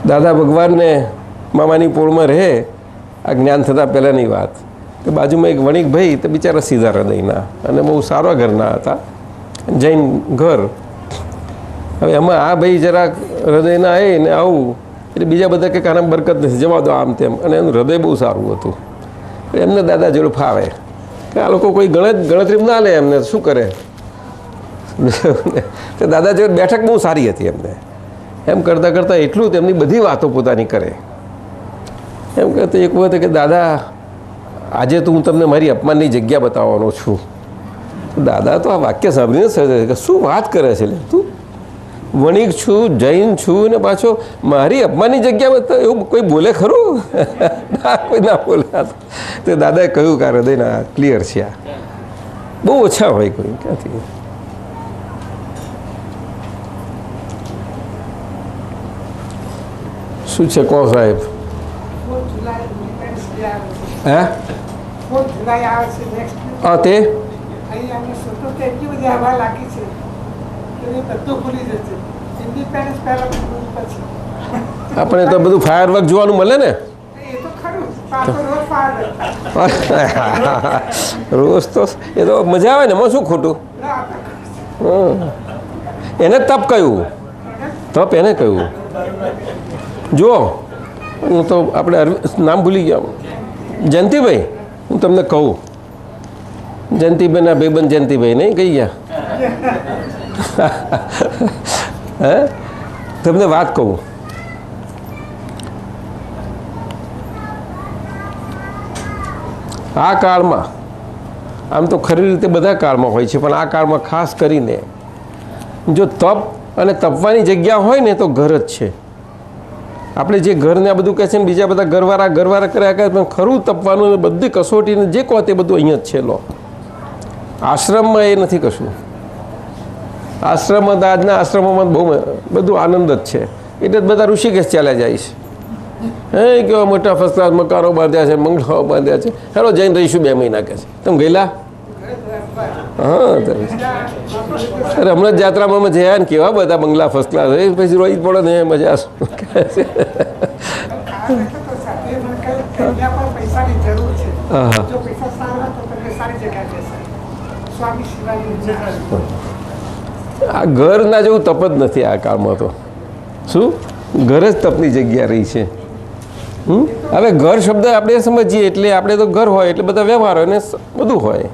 દાદા ભગવાનને મામાની પોળમાં રહે, આ જ્ઞાન થતાં પહેલાંની વાત, કે બાજુમાં એક વણિક ભાઈ, તે બિચારા સીધા હૃદયના અને બહુ સારા ઘરના હતા, જૈન ઘર. હવે એમાં આ ભાઈ જરાક હૃદયના આવે ને આવું એટલે બીજા બધા કંઈક આના બરકત નથી, જવા દો આમ તેમ, અને એનું હૃદય બહુ સારું હતું. એમને દાદા જોડે ફાવે કે આ લોકો કોઈ ગણતરી ના લે, એમને શું કરે. તો દાદા જોડે બેઠક બહુ સારી હતી એમને. એમ કરતાં કરતાં એટલું તેમની બધી વાતો પોતાની કરે. એમ કહેતો એક વખત કે દાદા આજે તો હું તમને મારી અપમાનની જગ્યા બતાવવાનો છું. દાદા તો આ વાક્ય સાંભળીને સહજ કે શું વાત કરે છે, તું વણિક છું, જૈન છું, ને પાછો મારી અપમાનની જગ્યા બતાવ, એવું કોઈ બોલે ખરું? કોઈ ના બોલે. તો દાદાએ કહ્યું કે હૃદયના ક્લિયર છે, આ બહુ ઓછા હોય કોઈ, ક્યાંથી. શું છે કહો સાહેબ? હે હા તે આપણે તો બધું ફાયર વર્ક જોવાનું મળે ને. રોજ તો એ તો મજા આવે ને, એમાં શું ખોટું. એને તપ કહ્યું, તપ એને કહ્યું. જુઓ, હું તો આપણે નામ ભૂલી ગયા, જયંતિભાઈ. હું તમને કહું, જયંતિભાઈના ભાઈબંધ જયંતિભાઈ નહીં કહી ગયા. હે તમને વાત કહું, આ કાળમાં, આમ તો ખરી રીતે બધા કાળમાં હોય છે, પણ આ કાળમાં ખાસ કરીને જો તપ અને તપવાની જગ્યા હોય ને તો ઘર જ છે. આપણે જે ઘરને આ બધું કહે છે ને બીજા બધા ઘરવાળા કર્યા કરે, પણ ખરું તપવાનું ને બધી કસોટીને જે કહો તે બધું અહીંયા જ છે. લો, આશ્રમમાં એ નથી કશું. આશ્રમમાં આજના આશ્રમોમાં બહુ બધું આનંદ જ છે. એટલે જ બધા ઋષિકેશ ચાલ્યા જાય છે. હે કેવા મોટા ફર્સ્ટ ક્લાસ મકાનો બાંધ્યા છે, બંગલાઓ બાંધ્યા છે. હેલો જઈને રહીશું 2 મહિના કહે છે. તમે ગયેલા? હા, અરે હમણાં જ જાત્રામાં જયા ને કેવા બધા બંગલા ફર્સ્ટ ક્લાસ, પછી રોઈ પડે ને મજા. આ ઘરના જેવું તપ જ નથી આ કાળમાં તો. શું ઘર જ તપની જગ્યા રહી છે. હવે ઘર શબ્દ આપણે સમજીએ એટલે આપણે તો ઘર હોય એટલે બધા વ્યવહાર હોય ને બધું હોય.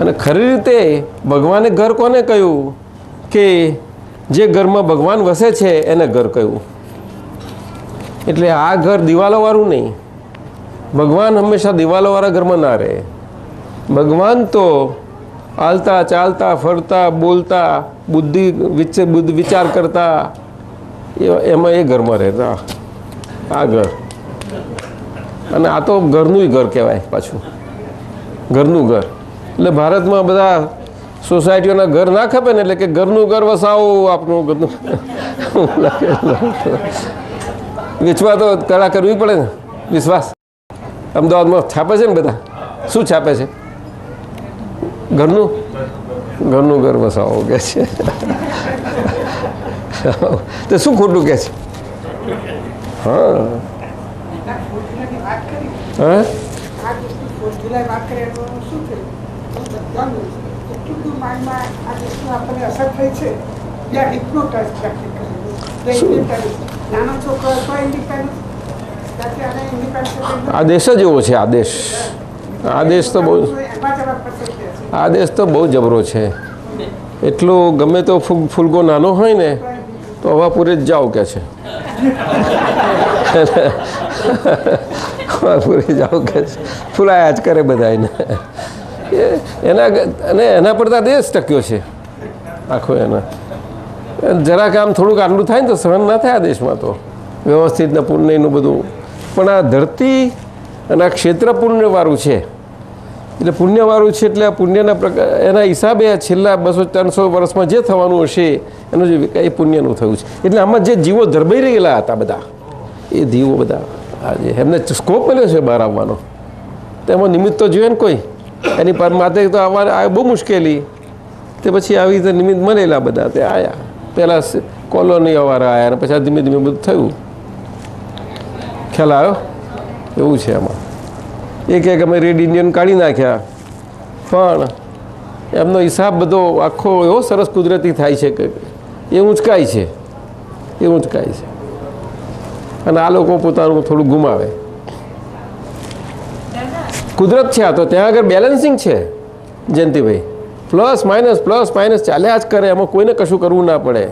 અને ખરી રીતે ભગવાને ઘર કોને કહ્યું? કે જે ઘરમાં ભગવાન વસે છે એને ઘર કહ્યું. એટલે આ ઘર દિવાલોવાળું નહીં. ભગવાન હંમેશા દિવાલોવાળા ઘરમાં ના રહે. ભગવાન તો હાલતા ચાલતા ફરતા બોલતા બુદ્ધિ વિચાર કરતા એમાં એ ઘરમાં રહેતા. આ ઘર, અને આ તો ઘરનું ઘર કહેવાય પાછું, ઘરનું ઘર. એટલે ભારતમાં બધા સોસાયટીઓના ઘર ના ખપે ને, એટલે કે ઘરનું ઘર વસાવો આપનું ઘરનું. વેચવા તો કળા કરવી પડે ને, વિશ્વાસ. અમદાવાદમાં છાપે છે ને બધા, શું છાપે છે? ઘરનું ઘર વસાવો કે છે. તો શું ખોટું કે છે? હા હા, આ દેશ જ એવો છે. આ દેશ તો બહુ જબરો છે. એટલું ગમે તો ફૂલગો નાનો હોય ને તો હવાપુરે જ જાઓ કે છે. હવાપુરે જાઓ કે છે, ફૂલાયા જ કરે બધા એના પર તો દેશ ટક્યો છે આખો. એના જરાક આમ થોડુંક આટલું થાય ને તો સહન ના થાય આ દેશમાં તો, વ્યવસ્થિત ને પુણ્યનું બધું. પણ આ ધરતી અને આ ક્ષેત્ર પુણ્યવાળું છે. એટલે પુણ્યવાળું છે એટલે આ પુણ્યના પ્રકાર એના હિસાબે છેલ્લા 200-300 વર્ષમાં જે થવાનું હશે એનું જે એ પુણ્યનું થયું છે. એટલે આમાં જે જીવો ધરબાઈ રહેલા હતા બધા, એ જીવો બધા આજે એમને સ્કોપ મળ્યો છે બહાર આવવાનો. તો એમાં નિમિત્ત તો જોઈએ ને કોઈ, એની પર માથે તો આવવા બહુ મુશ્કેલી. તે પછી આવી રીતે નિમિત્ત મળેલા બધા તે આવ્યા. પહેલાં કોલોનીવાળા આવ્યા અને પછી ધીમે ધીમે બધું થયું. ખ્યાલ આવ્યો? એવું છે એમાં. એ કહે કે અમે રેડ ઇન્ડિયન કાઢી નાખ્યા, પણ એમનો હિસાબ બધો આખો એવો સરસ કુદરતી થાય છે કે એ ઊંચકાય છે, એ ઊંચકાય છે, અને આ લોકો પોતાનું થોડું ગુમાવે. કુદરત છે આ તો, ત્યાં આગળ બેલેન્સિંગ છે જયંતિભાઈ. પ્લસ માઇનસ ચાલ્યા જ કરે, એમાં કોઈને કશું કરવું ના પડે.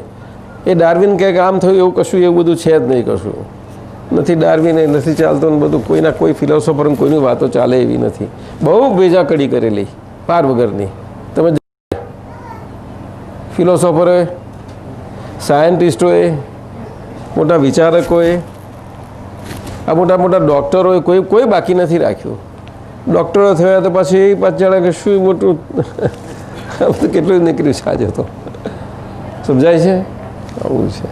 એ ડાર્વિન કહે કે આમ થયું એવું કશું એવું બધું છે જ નહીં, કશું નથી. ડાર્વિન નથી ચાલતો ને બધું, કોઈના કોઈ ફિલોસોફર કોઈની વાતો ચાલે એવી નથી. બહુ ભેજા કડી કરેલી પાર વગરની. તમે ફિલોસોફરોએ, સાયન્ટિસ્ટોએ, મોટા વિચારકોએ, આ મોટા મોટા ડૉક્ટરોએ કોઈ બાકી નથી રાખ્યું. ડૉક્ટરો થયા તો પછી એ પાછળ જાણે કે શું મોટું બધું કેટલું નીકળ્યું છે આજે તો. સમજાય છે? આવું છે.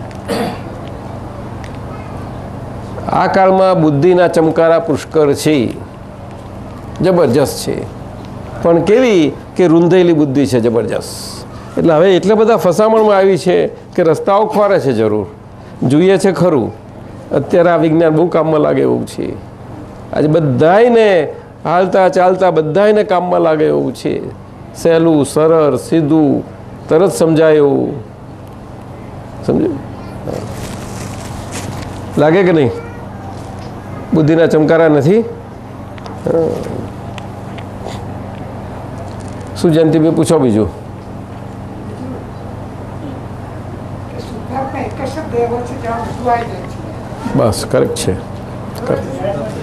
આ કાળમાં બુદ્ધિના ચમકારા પુષ્કળ છે, જબરજસ્ત છે, પણ કેવી કે રૂંધેલી બુદ્ધિ છે, જબરજસ્ત. એટલે હવે એટલા બધા ફસામણમાં આવી છે કે રસ્તાઓ ખોરે છે, જરૂર જોઈએ છે ખરું. અત્યારે આ વિજ્ઞાન બહુ કામમાં લાગે એવું છે. આજે બધાયને હાલતા ચાલતા બધાયને કામમાં લાગે એવું છે. સહેલું, સરળ, સીધું, તરત સમજાય એવું. સમજ્યું? લાગે કે નહીં? બુદ્ધિના ચમકારા નથી. શું જયંતિભાઈ પૂછો બીજું? બસ કરેક્ટ છે,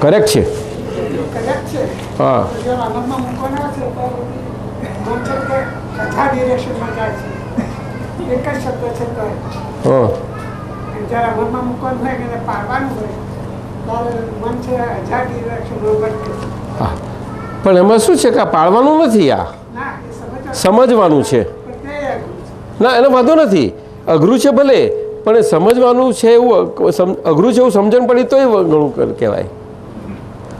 કરેક્ટ છે. હા, હા, પણ એમાં શું છે કે આ પાળવાનું નથી, આ સમજવાનું છે. ના, એનો વાંધો નથી. અઘરું છે ભલે, પણ એ સમજવાનું છે એવું અઘરું છે એવું સમજણ પડી તો એ ઘણું કહેવાય.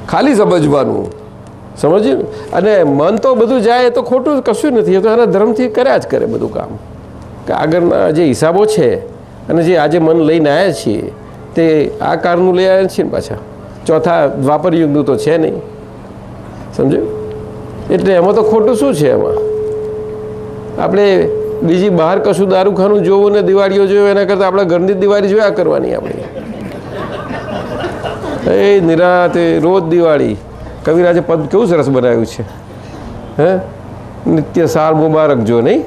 ખાલી સમજવાનું, સમજ્યું? અને મન તો બધું જાય તો ખોટું કશું નથી. એ તો એના ધર્મથી કર્યા જ કરે બધું કામ. કે આગળના જે હિસાબો છે અને જે આજે મન લઈને આવ્યા છીએ તે આ કાળનું લઈ આવ્યા છીએ ને પાછા. ચોથા દ્વાપર યુગનું તો છે નહીં. સમજ્યું? એટલે એમાં તો ખોટું શું છે? એમાં આપણે બીજી બહાર કશું દારૂખાનું જોવું ને દિવાળીઓ જોયું એના કરતાં આપણા ઘરની જ દિવાળી જોયા કરવાની. આપણે એ નિરાતે રોજ દિવાળી. કવિરાજે પદ કેવું સરસ બનાવ્યું છે, હે? નિત્ય સાલ મુબારક જો, નહીં?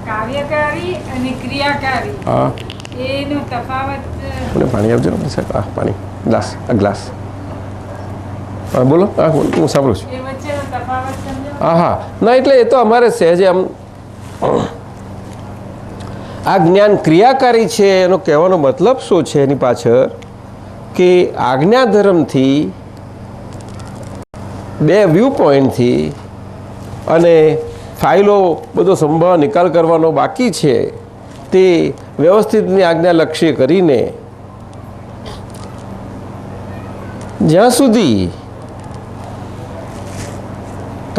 કાર્યકારી અને ક્રિયાકારી, હા, એનો તફાવત. પાણી આપજો ને સાહેબ. હા, પાણી ગ્લાસ, આ ગ્લાસ. હા, બોલો. હા, હું સાંભળું છું. એ વચ્ચેનો તફાવત સમજો. હા, હા. ના, એટલે એ તો અમારે સહેજે આમ આ જ્ઞાન ક્રિયાકારી છે એનો કહેવાનો મતલબ શું છે એની પાછળ કે આજ્ઞા ધર્મથી બે વ્યૂ પોઈન્ટથી અને ફાઇલો બધો સંભાળ નિકાલ કરવાનો બાકી છે તે વ્યવસ્થિતની આજ્ઞા લક્ષ્ય કરીને જ્યાં સુધી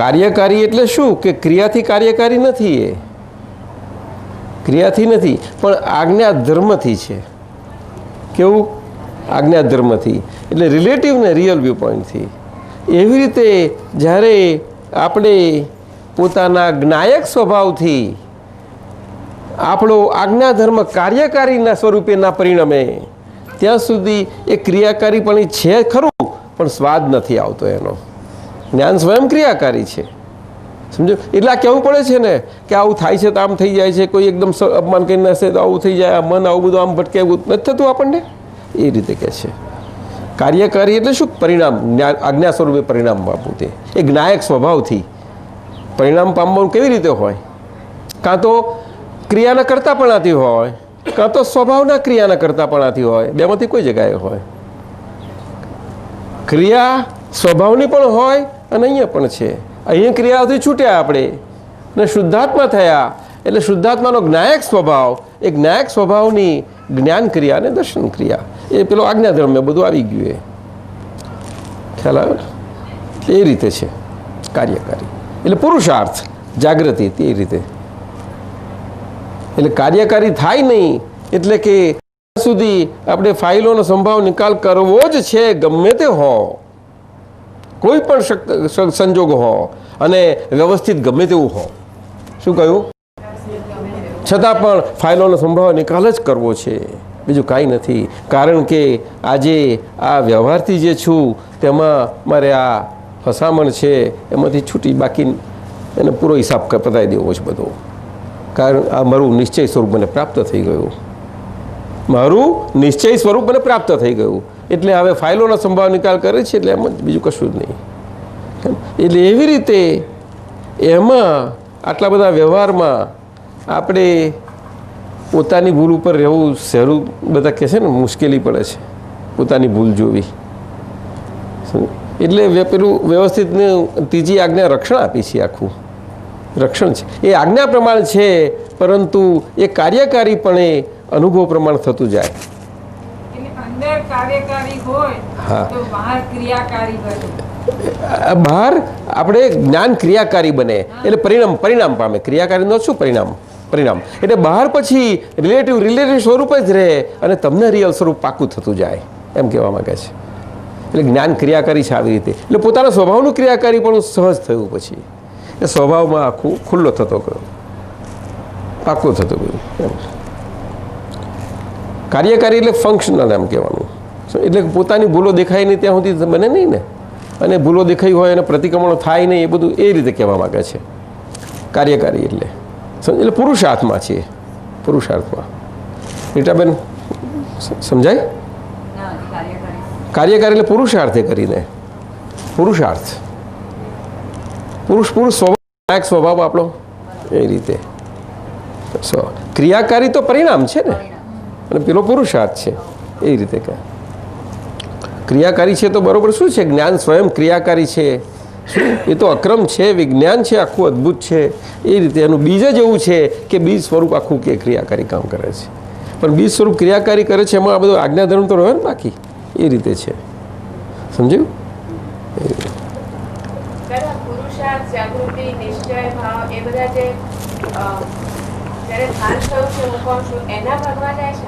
કાર્યકારી એટલે શું કે ક્રિયાથી કાર્યકારી નથી. એ ક્રિયાથી નથી પણ આજ્ઞા ધર્મથી છે. કેવું? આજ્ઞા ધર્મથી એટલે રિલેટિવ ને રિયલ વ્યૂ પોઈન્ટથી. એવી રીતે જ્યારે આપણે પોતાના જ્ઞાયક સ્વભાવથી આપણો આજ્ઞા ધર્મ કાર્યકારીના સ્વરૂપે ના પરિણમે ત્યાં સુધી એ ક્રિયાકારી પણ છે ખરું, પણ સ્વાદ નથી આવતો એનો. જ્ઞાન સ્વયં ક્રિયાકારી છે. સમજો? એટલે આ કહેવું પડે છે ને કે આવું થાય છે તો આમ થઈ જાય છે. કોઈ એકદમ અપમાન કરીને હશે તો આવું થઈ જાય. આ મન આવું બધું આમ ભટકે એવું નથી થતું આપણને. એ રીતે કહે છે કાર્યકારી એટલે શું? પરિણામ, આજ્ઞા સ્વરૂપે પરિણામ આપવું. તે એ જ્ઞાયક સ્વભાવથી પરિણામ પામવાનું કેવી રીતે હોય? કાં તો ક્રિયાના કરતાપણાથી હોય, કાં તો સ્વભાવના ક્રિયાના કરતાપણાથી હોય. બેમાંથી કોઈ જગ્યાએ હોય. ક્રિયા સ્વભાવની પણ હોય અને અહીંયા પણ છે. અહીંયા ક્રિયાઓથી છૂટ્યા આપણે ને શુદ્ધાત્મા થયા એટલે શુદ્ધાત્માનો જ્ઞાયક સ્વભાવ, એ જ્ઞાયક સ્વભાવની જ્ઞાન ક્રિયા અને દર્શન ક્રિયા એ પેલો આજ્ઞાધર્મ બધું આવી ગયું. એ ખ્યાલ આવે ને? એ રીતે છે કાર્યકારી એટલે પુરુષાર્થ. જાગૃતિ તે રીતે. એટલે કાર્યકારી થાય નહીં એટલે કે જ્યાં સુધી આપણે ફાઇલોનો સંભાવ નિકાલ કરવો જ છે, ગમે તે હો, કોઈ પણ સંજોગ હો અને વ્યવસ્થિત ગમે તેવું હો. શું કહ્યું? છતાં પણ ફાઇલોનો સંભાવ નિકાલ જ કરવો છે, બીજું કાંઈ નથી. કારણ કે આજે આ વ્યવહારથી જે છું તેમાં મારે આ ફસામણ છે એમાંથી છૂટી બાકી એને પૂરો હિસાબ પતાવી દેવો છે બધો. કારણ આ મારું નિશ્ચય સ્વરૂપ મને પ્રાપ્ત થઈ ગયું, મારું નિશ્ચય સ્વરૂપ મને પ્રાપ્ત થઈ ગયું. એટલે હવે ફાઇલોનો સંભાવ નિકાલ કરે છે એટલે એમ જ, બીજું કશું જ નહીં. એટલે એવી રીતે એમાં આટલા બધા વ્યવહારમાં આપણે પોતાની ભૂલ ઉપર રહેવું સહેલું, બધા કહે છે ને મુશ્કેલી પડે છે પોતાની ભૂલ જોવી. એટલે પેલું વ્યવસ્થિતને ત્રીજી આજ્ઞા રક્ષણ આપી છે, આખું રક્ષણ છે. એ આજ્ઞા પ્રમાણ છે, પરંતુ એ કાર્યકારીપણે અનુભવ પ્રમાણ થતું જાય. એટલે અંદર કાર્યકારી હોય હા. તો બહાર ક્રિયાકારી બને. બહાર આપણે જ્ઞાન ક્રિયાકારી બને એટલે પરિણામ પામે. ક્રિયાકારીનો શું પરિણામ? એટલે બહાર પછી રિલેટિવ સ્વરૂપ જ રહે અને તમને રિયલ સ્વરૂપ પાકું થતું જાય, એમ કહેવા માંગે છે. એટલે જ્ઞાન ક્રિયાકારી છે આવી રીતે. એટલે પોતાના સ્વભાવનું ક્રિયાકારી પણ સહજ થયું, પછી એ સ્વભાવમાં આખું ખુલ્લો થતો ગયો, પાકું થતો ગયું. એમ કાર્યકારી એટલે ફંક્શનલ એમ કહેવાનું. એટલે પોતાની ભૂલો દેખાય નહીં ત્યાં સુધી બને નહીં ને, અને ભૂલો દેખાઈ હોય અને પ્રતિક્રમણો થાય નહીં, એ બધું એ રીતે કહેવા માંગે છે કાર્યકારી. એટલે પુરુષાર્થમાં છે, પુરુષાર્થમાં. રીટાબેન સમજાય? કાર્યકારી એટલે પુરુષાર્થે કરીને, પુરુષાર્થ, પુરુષ સ્વભાવ, સ્વભાવ આપણો એ રીતે. ક્રિયાકારી તો પરિણામ છે ને, અને પેલો પુરુષાર્થ છે એ રીતે કહે. ક્રિયાકારી છે તો બરોબર શું છે? જ્ઞાન સ્વયં ક્રિયાકારી છે. શું એ તો અક્રમ છે, વિજ્ઞાન છે, આખું અદ્ભુત છે. એ રીતે એનું બીજ જ એવું છે કે બીજ સ્વરૂપ આખું કે ક્રિયાકારી કામ કરે છે. પણ બીજ સ્વરૂપ ક્રિયાકારી કરે છે, એમાં આ બધું આજ્ઞાધર્મ તો રહે ને બાકી. એ રીતે છે, સમજ્યું? પુરુષાર્થ, જાગૃતિ, નિશ્ચય ભાવ એ બધા જે જ્યારે ભાન થયું છે હું કહું છું એના ભાગમાં જાય છે.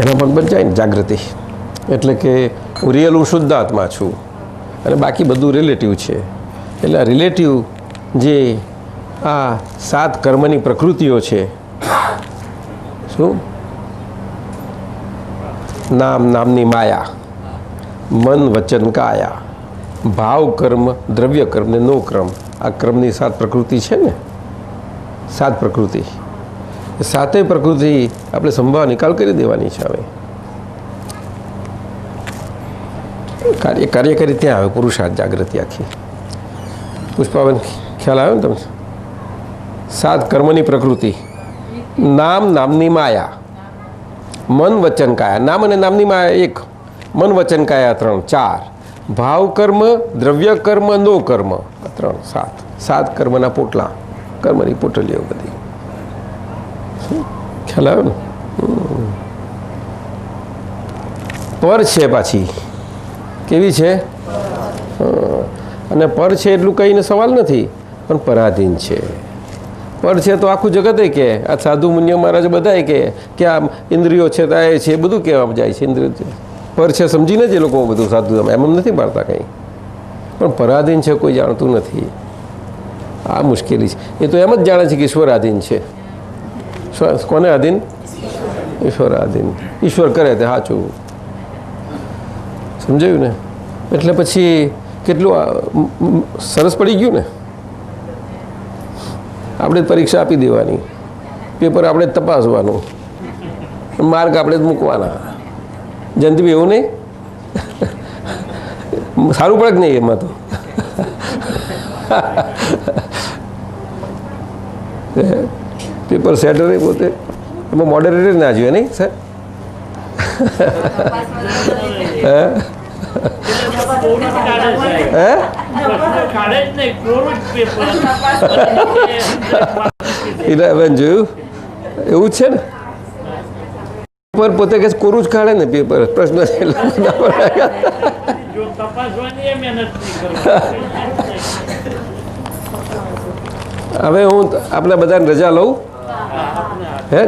એના ભાગમાં જાય ને જાગૃતિ. એટલે કે હું રિયલ, હું શુદ્ધ આત્મા છું અને બાકી બધું રિલેટિવ છે. એટલે આ રિલેટિવ જે આ 7 કર્મની પ્રકૃતિઓ છે, શું નામની માયા, મન વચન કાયા, ભાવ કર્મ, દ્રવ્ય કર્મ ને નો કર્મ, આ કર્મની 7 પ્રકૃતિ છે ને, 7 પ્રકૃતિ. એ 7 પ્રકૃતિ આપણે સંભાવ નિકાલ કરી દેવાની છે. હવે કાર્યકારી ત્યાં આવે, પુરુષાર્થ, જાગૃતિ આખી. પુષ્પાબેન ખ્યાલ આવ્યો ને તમને? 7 કર્મની પ્રકૃતિ, નામની માયા, મન વચન કાયા, નામ અને નામની માયા 1, મન વચન કાયા 3, 4, ભાવ કર્મ, દ્રવ્ય કર્મ, નો કર્મ 3, 7 કર્મના પોટલા, કર્મની પોટલીઓ બધી. ખ્યાલ આવ્યો ને? પર છે પાછી, કેવી છે? અને પર છે એટલું કહીને સવાલ નથી, પણ પરાધીન છે. પર છે તો આખું જગતે કે, આ સાધુ મુનિય મહારાજ બધાએ કે આ ઇન્દ્રિયો છે તો એ છે, એ બધું કહેવામાં જાય છે. ઇન્દ્રિયો પર છે સમજીને જ એ લોકો બધું સાધુ એમ નથી પાડતા કંઈ, પણ પરાધીન છે કોઈ જાણતું નથી. આ મુશ્કેલી છે. એ તો એમ જ જાણે છે કે ઈશ્વર આધીન છે. કોને આધીન? ઈશ્વર આધીન. ઈશ્વર કરે તે સાચું. સમજાયું ને? એટલે પછી કેટલું સરસ પડી ગયું ને. આપણે જ પરીક્ષા આપી દેવાની, પેપર આપણે જ તપાસવાનું, માર્ક આપણે જ મૂકવાના. જયંતિભાઈ એવું નહીં? સારું પડે કે નહીં એમાં તો? પેપર સેટર પોતે એમાં મોડરેટર ના જોઈએ નહીં સર? હીરાબેન જોયું એવું જ છે ને? પેપર પોતે કે કોરું જ કાઢે ને પેપર, પ્રશ્ન હવે હું આપણે બધાને રજા લઉં હે